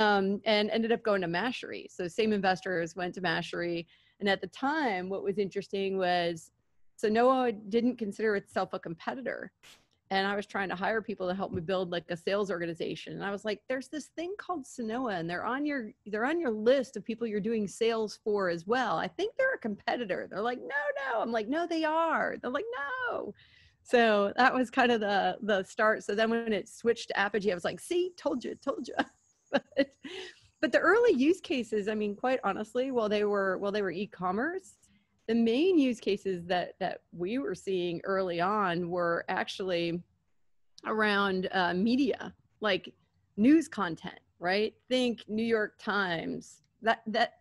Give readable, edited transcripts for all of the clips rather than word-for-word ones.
and ended up going to Mashery. So same investors went to Mashery. And at the time, what was interesting was Sanoa didn't consider itself a competitor. And I was trying to hire people to help me build like a sales organization. And I was like, there's this thing called Sanoa, and they're on your list of people you're doing sales for as well. I think they're a competitor. They're like, no. I'm like, no, they are. They're like, no. So that was kind of the start. So then when it switched to Apigee, I was like, see, told you. But the early use cases, I mean, quite honestly, while they were e-commerce, the main use cases that we were seeing early on were actually around media, like news content, right? Think New York Times, that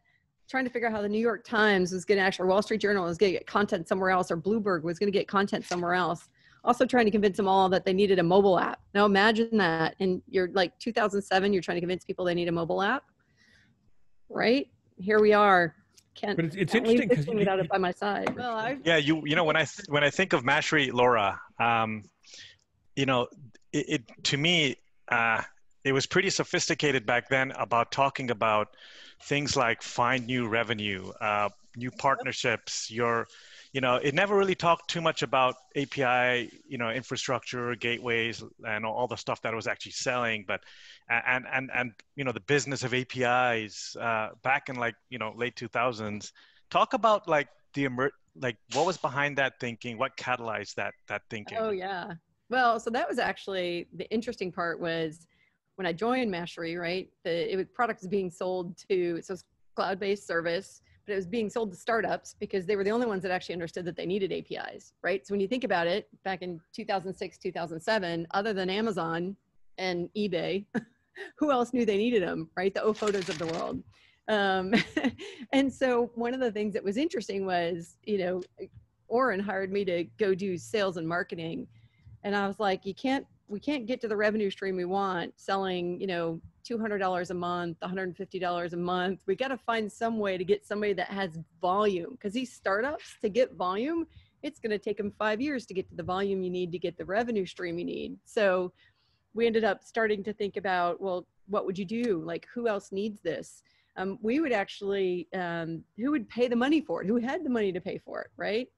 trying to figure out how the New York Times was going to actually, Wall Street Journal was going to get content somewhere else, or Bloomberg was going to get content somewhere else. Also trying to convince them all that they needed a mobile app. Now imagine that, and you're like 2007, you're trying to convince people they need a mobile app, right? Here we are. Can't interesting because without it by my side. Well, yeah, you know, when I think of Mashery, Laura, you know, it to me, it was pretty sophisticated back then about talking about things like find new revenue, new partnerships. You know, it never really talked too much about API, you know, infrastructure, gateways, and all the stuff that it was actually selling. But and you know, the business of APIs back in, like, you know, late 2000s. Talk about like like what was behind that thinking, what catalyzed that thinking. Oh yeah, well, so that was actually the interesting part was when I joined Mashery, right? Product was being sold to, so it's cloud-based service, but it was being sold to startups because they were the only ones that actually understood that they needed APIs, right? So when you think about it, back in 2006, 2007, other than Amazon and eBay, who else knew they needed them, right? The Photos of the world. And so one of the things that was interesting was, you know, Oren hired me to go do sales and marketing. And I was like, we can't get to the revenue stream we want selling, you know, $200 a month, $150 a month. We got to find some way to get somebody that has volume, because these startups, to get volume, it's going to take them 5 years to get to the volume you need to get the revenue stream you need. So we ended up starting to think about, well, what would you do? Like, who else needs this? We would actually, who would pay the money for it? Who had the money to pay for it, right?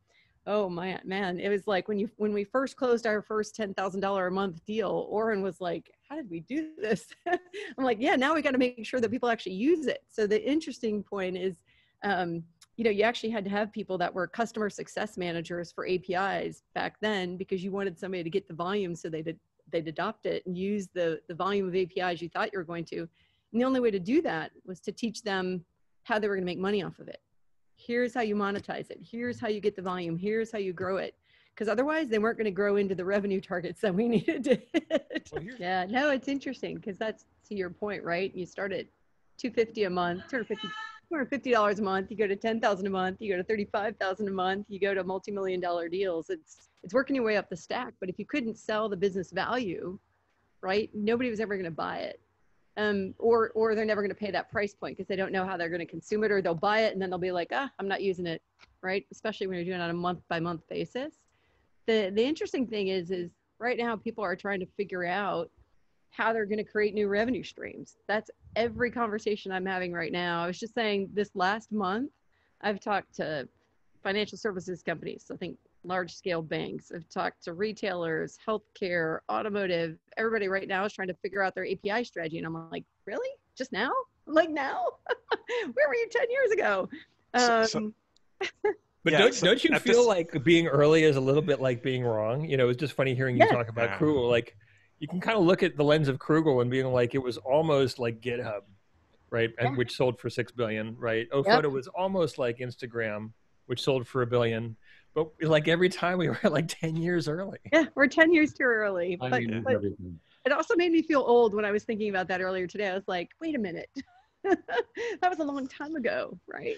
Oh my man, it was like when we first closed our first $10,000 a month deal, Oren was like, how did we do this? I'm like, yeah, now we got to make sure that people actually use it. So the interesting point is, you know, you actually had to have people that were customer success managers for APIs back then, because you wanted somebody to get the volume so they'd adopt it and use the volume of APIs you thought you were going to. And the only way to do that was to teach them how they were going to make money off of it. Here's how you monetize it. Here's how you get the volume. Here's how you grow it. Because otherwise they weren't going to grow into the revenue targets that we needed to hit. Well, yeah, no, it's interesting because that's to your point, right? You start at $250 a month, $250 a month, you go to $10,000 a month, you go to $35,000 a month, you go to multi-million-dollar deals. It's working your way up the stack. But if you couldn't sell the business value, right, nobody was ever going to buy it. Or they're never going to pay that price point because they don't know how they're going to consume it, or they'll buy it and then they'll be like, I'm not using it, right? Especially when you're doing it on a month-by-month basis. The interesting thing is right now people are trying to figure out how they're going to create new revenue streams. That's every conversation I'm having right now. I was just saying this last month, I've talked to financial services companies, so I think large-scale banks. I've talked to retailers, healthcare, automotive. Everybody right now is trying to figure out their API strategy. And I'm like, really? Just now? I'm like, now? Where were you 10 years ago? But yeah, don't you feel like being early is a little bit like being wrong? You know, it's just funny hearing you talk about Krugel. Like, you can kind of look at the lens of Krugel and being like, it was almost like GitHub, right? And which sold for $6 billion, right? Photo was almost like Instagram, which sold for $1 billion. But like every time we were like 10 years early. Yeah, we're 10 years too early. But it also made me feel old when I was thinking about that earlier today. I was like, wait a minute. That was a long time ago, right?